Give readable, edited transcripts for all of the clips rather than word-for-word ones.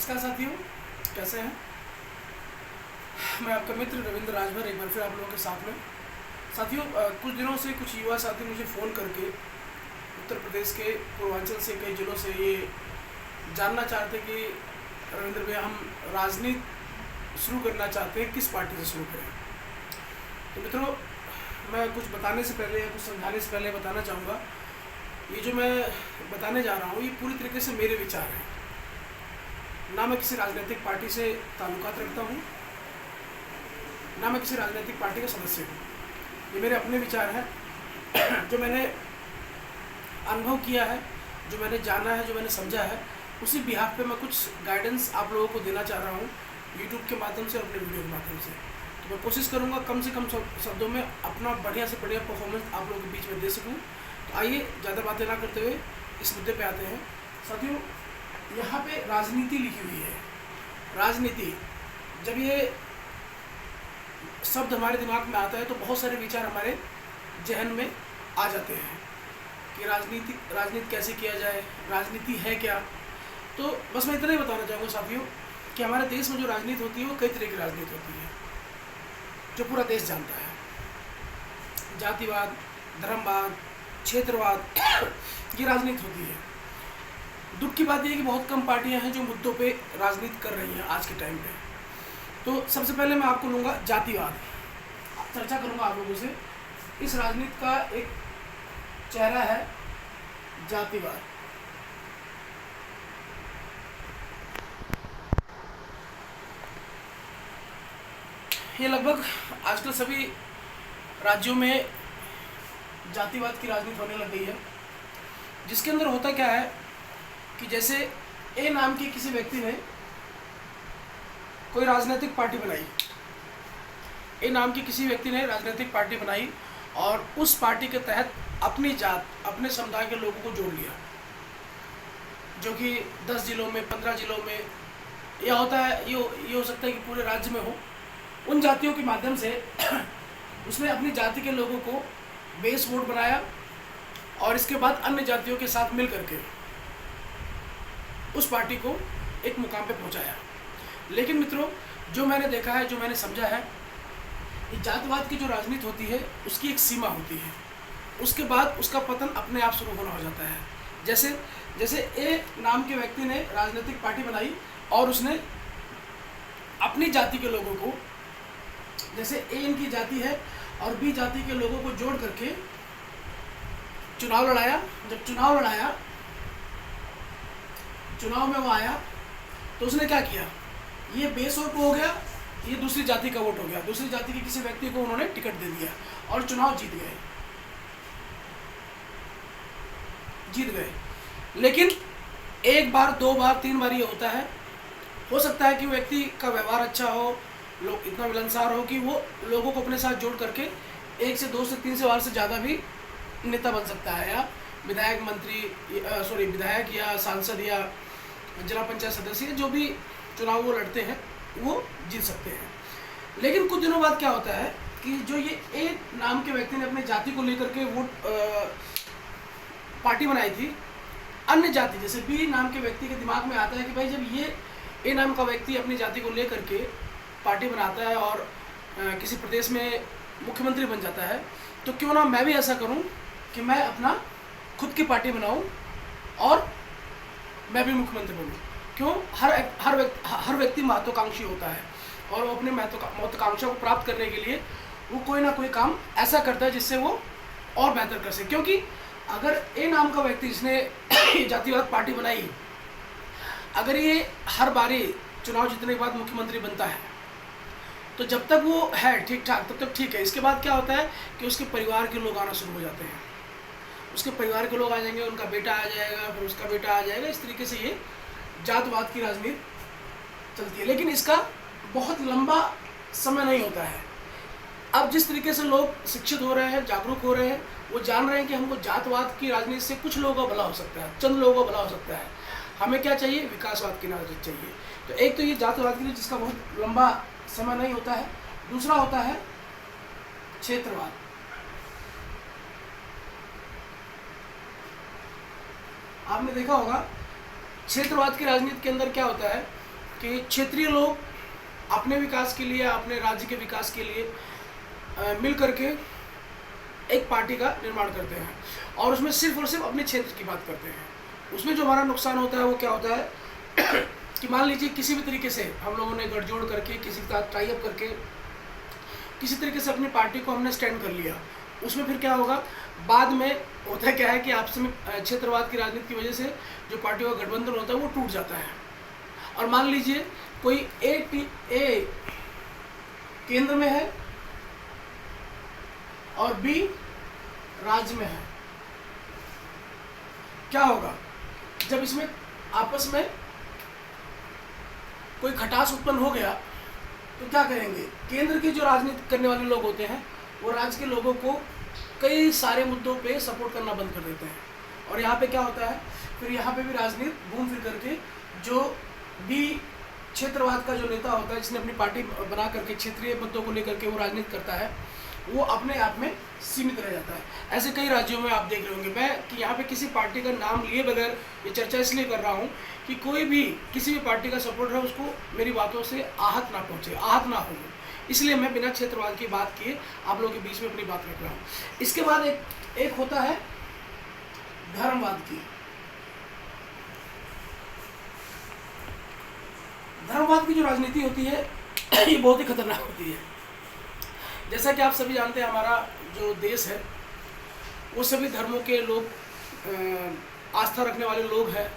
नमस्कार साथियों, कैसे हैं। मैं आपका मित्र रविंद्र राजभर एक बार फिर आप लोगों के साथ में। साथियों, कुछ दिनों से कुछ युवा साथी मुझे फ़ोन करके उत्तर प्रदेश के पूर्वांचल से कई जिलों से ये जानना चाहते कि रविंद्र भैया, हम राजनीति शुरू करना चाहते हैं, किस पार्टी से शुरू करें। तो मित्रों, मैं कुछ बताने से पहले या कुछ समझाने से पहले बताना चाहूँगा, ये जो मैं बताने जा रहा हूँ ये पूरी तरीके से मेरे विचार हैं। ना मैं किसी राजनीतिक पार्टी से ताल्लुकात रखता हूँ, ना मैं किसी राजनीतिक पार्टी का सदस्य हूँ। ये मेरे अपने विचार हैं जो मैंने अनुभव किया है, जो मैंने जाना है, जो मैंने समझा है, उसी बिहाफ पे मैं कुछ गाइडेंस आप लोगों को देना चाह रहा हूँ यूट्यूब के माध्यम से और अपने वीडियो के माध्यम से। तो मैं कोशिश करूँगा कम से कम शब्दों में अपना बढ़िया से बढ़िया परफॉर्मेंस आप लोगों के बीच में दे सकूँ। तो आइए ज़्यादा बातें ना करते हुए इस मुद्दे पे आते हैं। साथियों, यहाँ पे राजनीति लिखी हुई है। राजनीति, जब ये शब्द हमारे दिमाग में आता है तो बहुत सारे विचार हमारे जहन में आ जाते हैं कि राजनीति कैसे किया जाए, राजनीति है क्या। तो बस मैं इतना ही बताना चाहूँगा साथियों कि हमारे देश में जो राजनीति होती है वो कई तरह की राजनीति होती है जो पूरा देश जानता है। जातिवाद, धर्मवाद, क्षेत्रवाद ये राजनीति होती है। दुख की बात यह है कि बहुत कम पार्टियां हैं जो मुद्दों पे राजनीति कर रही हैं आज के टाइम पे। तो सबसे पहले मैं आपको लूँगा जातिवाद, चर्चा करूँगा आप लोगों से। इस राजनीति का एक चेहरा है जातिवाद। ये लगभग आजकल सभी राज्यों में जातिवाद की राजनीति होने लग गई है, जिसके अंदर होता क्या है कि जैसे ए नाम के किसी व्यक्ति ने कोई राजनीतिक पार्टी बनाई, ए नाम की किसी व्यक्ति ने राजनीतिक पार्टी बनाई और उस पार्टी के तहत अपनी जात, अपने समुदाय के लोगों को जोड़ लिया, जो कि 10 जिलों में, 15 जिलों में यह होता है, ये हो सकता है कि पूरे राज्य में हो। उन जातियों के माध्यम से उसने अपनी जाति के लोगों को बेस वोट बनाया और इसके बाद अन्य जातियों के साथ मिल करके उस पार्टी को एक मुकाम पे पहुंचाया। लेकिन मित्रों, जो मैंने देखा है, जो मैंने समझा है, ये जातिवाद की जो राजनीति होती है उसकी एक सीमा होती है। उसके बाद उसका पतन अपने आप शुरू होना हो जाता है। जैसे ए नाम के व्यक्ति ने राजनीतिक पार्टी बनाई और उसने अपनी जाति के लोगों को, जैसे ए इनकी जाति है और बी जाति के लोगों को जोड़ करके चुनाव लड़ाया। जब चुनाव में वो आया तो उसने क्या किया, ये बेस वोट हो गया, ये दूसरी जाति का वोट हो गया। दूसरी जाति के किसी व्यक्ति को उन्होंने टिकट दे दिया और चुनाव जीत गए। लेकिन एक बार, 2 बार, 3 बार ये होता है। हो सकता है कि व्यक्ति का व्यवहार अच्छा हो, लोग इतना मिलनसार हो कि वो लोगों को अपने साथ जोड़ करके 1 से 2 से 3 बार से ज़्यादा भी नेता बन सकता है, या विधायक या सांसद या जिला पंचायत सदस्य, जो भी चुनाव वो लड़ते हैं वो जीत सकते हैं। लेकिन कुछ दिनों बाद क्या होता है कि जो ये ए नाम के व्यक्ति ने अपने जाति को लेकर के वोट पार्टी बनाई थी, अन्य जाति जैसे बी नाम के व्यक्ति के दिमाग में आता है कि भाई, जब ये ए नाम का व्यक्ति अपनी जाति को लेकर के पार्टी बनाता है और किसी प्रदेश में मुख्यमंत्री बन जाता है, तो क्यों ना मैं भी ऐसा करूं कि मैं अपना खुद की पार्टी बनाऊं और मैं भी मुख्यमंत्री बनूं। क्यों? हर व्यक्ति महत्वाकांक्षी होता है और वो अपने महत्वाकांक्षा को प्राप्त करने के लिए वो कोई ना कोई काम ऐसा करता है जिससे वो और बेहतर कर सके। क्योंकि अगर ए नाम का व्यक्ति जिसने जातिवाद पार्टी बनाई, अगर ये हर बारी चुनाव जीतने के बाद मुख्यमंत्री बनता है तो जब तक वो है ठीक ठाक तब तक ठीक है। इसके बाद क्या होता है कि उसके परिवार के लोग आना शुरू हो जाते हैं। उसके परिवार के लोग आ जाएंगे, उनका बेटा आ जाएगा, फिर उसका बेटा आ जाएगा। इस तरीके से ये जातवाद की राजनीति चलती है। लेकिन इसका बहुत लंबा समय नहीं होता है। अब जिस तरीके से लोग शिक्षित हो रहे हैं, जागरूक हो रहे हैं, वो जान रहे हैं कि हमको जातवाद की राजनीति से कुछ लोगों का भला हो सकता है, चंद लोगों का भला हो सकता है। हमें क्या चाहिए? विकासवाद की राजनीति चाहिए। तो एक तो ये जातवाद की जिसका बहुत लंबा समय नहीं होता है। दूसरा होता है क्षेत्रवाद। आपने देखा होगा क्षेत्रवाद की राजनीति के अंदर क्या होता है कि क्षेत्रीय लोग अपने विकास के लिए, अपने राज्य के विकास के लिए मिल करके एक पार्टी का निर्माण करते हैं और उसमें सिर्फ और सिर्फ अपने क्षेत्र की बात करते हैं। उसमें जो हमारा नुकसान होता है वो क्या होता है कि मान लीजिए किसी भी तरीके से हम लोगों ने गठजोड़ करके, किसी के साथ टाई अप करके, किसी तरीके से अपनी पार्टी को हमने स्टैंड कर लिया, उसमें फिर क्या होगा, बाद में होता क्या है कि आपस में क्षेत्रवाद की राजनीति की वजह से जो पार्टियों का गठबंधन होता है वो टूट जाता है। और मान लीजिए कोई ए केंद्र में है और बी राज्य में है, क्या होगा जब इसमें आपस में कोई खटास उत्पन्न हो गया तो क्या करेंगे, केंद्र के जो राजनीति करने वाले लोग होते हैं वो राज्य के लोगों को कई सारे मुद्दों पे सपोर्ट करना बंद कर देते हैं। और यहाँ पे क्या होता है, फिर यहाँ पे भी राजनीति घूम फिर करके जो भी क्षेत्रवाद का जो नेता होता है, जिसने अपनी पार्टी बना करके क्षेत्रीय मुद्दों को लेकर के वो राजनीति करता है, वो अपने आप में सीमित रह जाता है। ऐसे कई राज्यों में आप देख रहे होंगे। मैं कि यहाँ पे किसी पार्टी का नाम लिए बगैर ये चर्चा इसलिए कर रहा हूँ कि कोई भी किसी भी पार्टी का सपोर्टर है उसको मेरी बातों से आहत ना पहुँचे, आहत ना हो, इसलिए मैं बिना क्षेत्रवाद की बात किए आप लोगों के बीच में अपनी बात रख रहा हूँ। इसके बाद एक होता है धर्मवाद की। धर्मवाद की जो राजनीति होती है ये बहुत ही खतरनाक होती है। जैसा कि आप सभी जानते हैं, हमारा जो देश है वो सभी धर्मों के लोग, आस्था रखने वाले लोग हैं।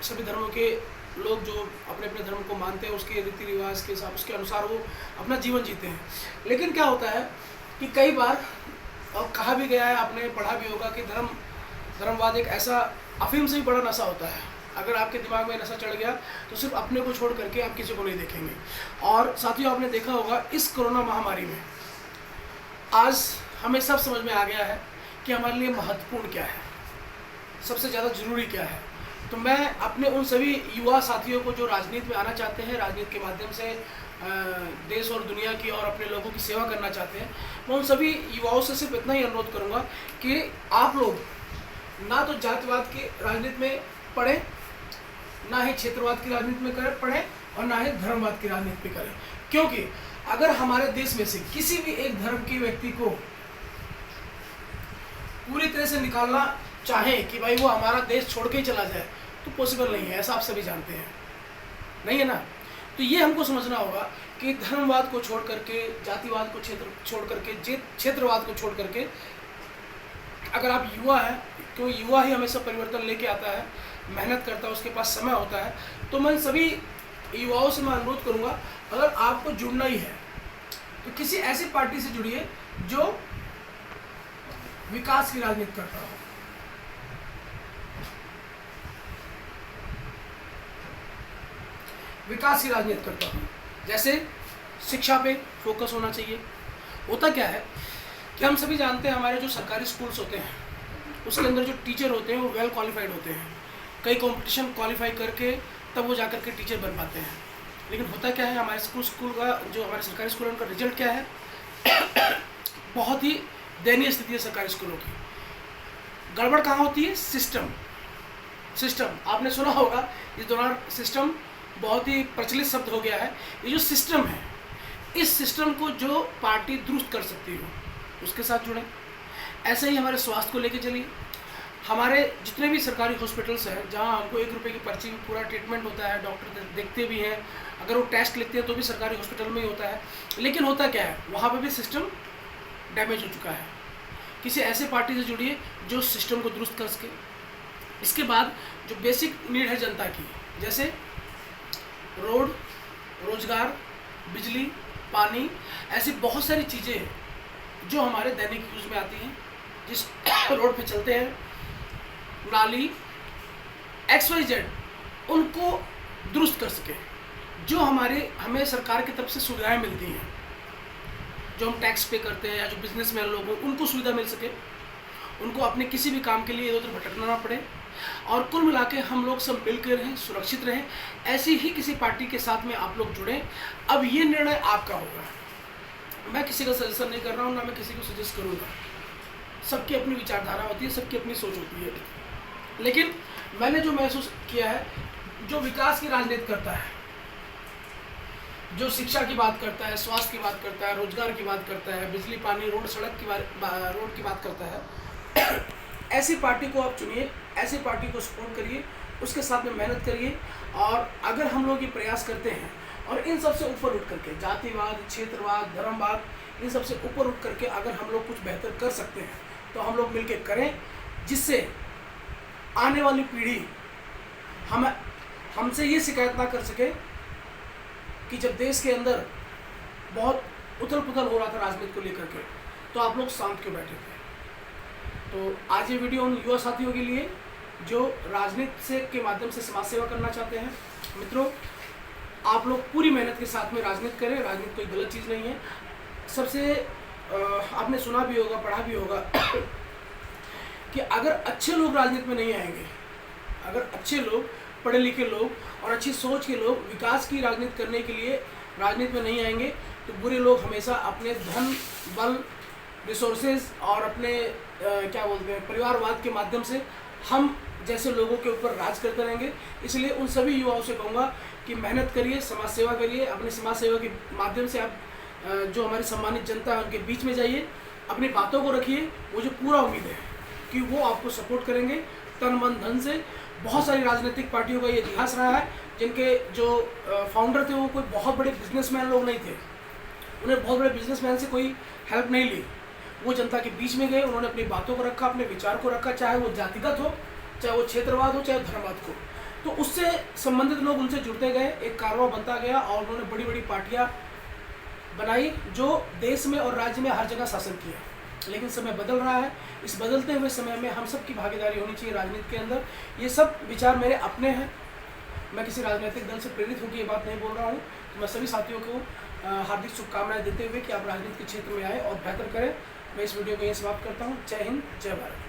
सभी धर्मों के लोग जो अपने अपने धर्म को मानते हैं उसके रीति रिवाज के हिसाब, उसके अनुसार वो अपना जीवन जीते हैं। लेकिन क्या होता है कि कई बार, और कहा भी गया है, आपने पढ़ा भी होगा कि धर्मवाद एक ऐसा अफीम से भी बड़ा नशा होता है। अगर आपके दिमाग में नशा चढ़ गया तो सिर्फ अपने को छोड़ करके आप किसी को नहीं देखेंगे। और साथियों, आपने देखा होगा इस कोरोना महामारी में आज हमें सब समझ में आ गया है कि हमारे लिए महत्वपूर्ण क्या है, सबसे ज़्यादा ज़रूरी क्या है। तो मैं अपने उन सभी युवा साथियों को जो राजनीति में आना चाहते हैं, राजनीति के माध्यम से देश और दुनिया की और अपने लोगों की सेवा करना चाहते हैं, मैं उन सभी युवाओं से सिर्फ इतना ही अनुरोध करूंगा कि आप लोग ना तो जातिवाद की राजनीति में पढ़ें, ना ही क्षेत्रवाद की राजनीति में पढ़ें, और ना ही धर्मवाद की राजनीति में करें। क्योंकि अगर हमारे देश में से किसी भी एक धर्म के व्यक्ति को पूरी तरह से निकालना चाहे कि भाई वो हमारा देश छोड़ के ही चला जाए, तो पॉसिबल नहीं है। ऐसा आप सभी जानते हैं, नहीं है ना। तो ये हमको समझना होगा कि धर्मवाद को छोड़ करके, जातिवाद को छोड़ करके, क्षेत्रवाद को छोड़ करके, अगर आप युवा हैं, क्योंकि युवा ही हमेशा परिवर्तन लेके आता है, मेहनत करता है, उसके पास समय होता है, तो मैं सभी युवाओं से मैं अनुरोध करूँगा, अगर आपको जुड़ना ही है तो किसी ऐसी पार्टी से जुड़िए जो विकास की राजनीति करता हो। विकास की राजनीति करता हूँ, जैसे शिक्षा पे फोकस होना चाहिए। होता क्या है कि हम सभी जानते हैं, हमारे जो सरकारी स्कूल्स होते हैं उसके अंदर जो टीचर होते हैं वो वेल क्वालिफाइड होते हैं। कई कंपटीशन क्वालिफाई करके तब वो जाकर के टीचर बन पाते हैं। लेकिन होता क्या है, हमारे स्कूल का जो हमारे सरकारी स्कूल है उनका रिजल्ट क्या है बहुत ही दयनीय स्थिति है सरकारी स्कूलों की। गड़बड़ कहाँ होती है, सिस्टम आपने सुना होगा इस दौरान, सिस्टम बहुत ही प्रचलित शब्द हो गया है। ये जो सिस्टम है, इस सिस्टम को जो पार्टी दुरुस्त कर सकती हो उसके साथ जुड़ें। ऐसे ही हमारे स्वास्थ्य को लेके चलिए। हमारे जितने भी सरकारी हॉस्पिटल्स हैं जहां हमको 1 रुपये की पर्ची में पूरा ट्रीटमेंट होता है, डॉक्टर देखते भी हैं, अगर वो टेस्ट लिखते हैं तो भी सरकारी हॉस्पिटल में ही होता है। लेकिन होता क्या है, वहाँ पर भी सिस्टम डैमेज हो चुका है। किसी ऐसे पार्टी से जुड़िए जो सिस्टम को दुरुस्त कर सके। इसके बाद जो बेसिक नीड है जनता की, जैसे रोड, रोजगार, बिजली, पानी, ऐसी बहुत सारी चीज़ें जो हमारे दैनिक यूज में आती हैं, जिस रोड पे चलते हैं, नाली, XYZ, उनको दुरुस्त कर सके। जो हमें सरकार की तरफ से सुविधाएं मिलती हैं, जो हम टैक्स पे करते हैं या जो बिजनेसमैन लोग हैं, उनको सुविधा मिल सके, उनको अपने किसी भी काम के लिए इधर उधर भटकना ना पड़े, और कुल मिला के हम लोग सब मिलकर रहें, सुरक्षित रहें। ऐसी ही किसी पार्टी के साथ में आप लोग जुड़ें। अब ये निर्णय आपका होगा, मैं किसी का सजेशन नहीं कर रहा हूँ, ना मैं किसी को सजेस्ट करूँगा। सबकी अपनी विचारधारा होती है, सबकी अपनी सोच होती है। लेकिन मैंने जो महसूस किया है, जो विकास की राजनीति करता है जो शिक्षा की बात करता है, स्वास्थ्य की बात करता है, रोजगार की बात करता है, बिजली, पानी, रोड, सड़क की रोड की बात करता है, ऐसी पार्टी को आप चुनिए, ऐसी पार्टी को सपोर्ट करिए, उसके साथ में मेहनत करिए। और अगर हम लोग ये प्रयास करते हैं और इन सबसे ऊपर उठ करके, जातिवाद, क्षेत्रवाद, धर्मवाद, इन सबसे ऊपर उठ करके अगर हम लोग कुछ बेहतर कर सकते हैं तो हम लोग मिलकर करें, जिससे आने वाली पीढ़ी हमसे ये शिकायत ना कर सके कि जब देश के अंदर बहुत उथल पुथल हो रहा था राजनीति को लेकर के, तो आप लोग शांत क्यों बैठे थे। तो आज ये वीडियो उन युवा साथियों के लिए जो राजनीति से के माध्यम से समाज सेवा करना चाहते हैं। मित्रों, आप लोग पूरी मेहनत के साथ में राजनीति करें, राजनीति कोई गलत चीज़ नहीं है। सबसे आपने सुना भी होगा, पढ़ा भी होगा कि अगर अच्छे लोग राजनीति में नहीं आएंगे, अगर अच्छे लोग, पढ़े लिखे लोग और अच्छी सोच के लोग विकास की राजनीति करने के लिए राजनीति में नहीं आएंगे, तो बुरे लोग हमेशा अपने धन, बल, रिसोर्सेज और अपने क्या बोलते हैं, परिवारवाद के माध्यम से हम जैसे लोगों के ऊपर राज करते रहेंगे। इसलिए उन सभी युवाओं से कहूँगा कि मेहनत करिए, समाज सेवा करिए, अपने समाज सेवा के माध्यम से आप जो हमारी सम्मानित जनता है उनके बीच में जाइए, अपनी बातों को रखिए। मुझे पूरा उम्मीद है कि वो आपको सपोर्ट करेंगे तन मन धन से। बहुत सारी राजनीतिक पार्टियों का ये इतिहास रहा है, जिनके जो फाउंडर थे वो कोई बहुत बड़े बिजनेसमैन लोग नहीं थे, उन्हें बहुत बड़े बिजनेसमैन से कोई हेल्प नहीं ली। वो जनता के बीच में गए, उन्होंने अपनी बातों को रखा, अपने विचार को रखा, चाहे वो जातिगत हो, चाहे वो क्षेत्रवाद हो, चाहे धर्मवाद को। तो उससे संबंधित लोग उनसे जुड़ते गए, एक कारवा बनता गया और उन्होंने बड़ी बड़ी पार्टियां बनाई जो देश में और राज्य में हर जगह शासन किया। लेकिन समय बदल रहा है, इस बदलते हुए समय में हम सब की भागीदारी होनी चाहिए राजनीति के अंदर। ये सब विचार मेरे अपने हैं, मैं किसी राजनीतिक दल से प्रेरित होकर ये बात नहीं बोल रहा हूँ। तो मैं सभी साथियों को हार्दिक शुभकामनाएं देते हुए कि आप राजनीति के क्षेत्र में आए और बेहतर करें। मैं इस वीडियो को यहीं समाप्त करता हूँ। जय हिंद, जय भारत।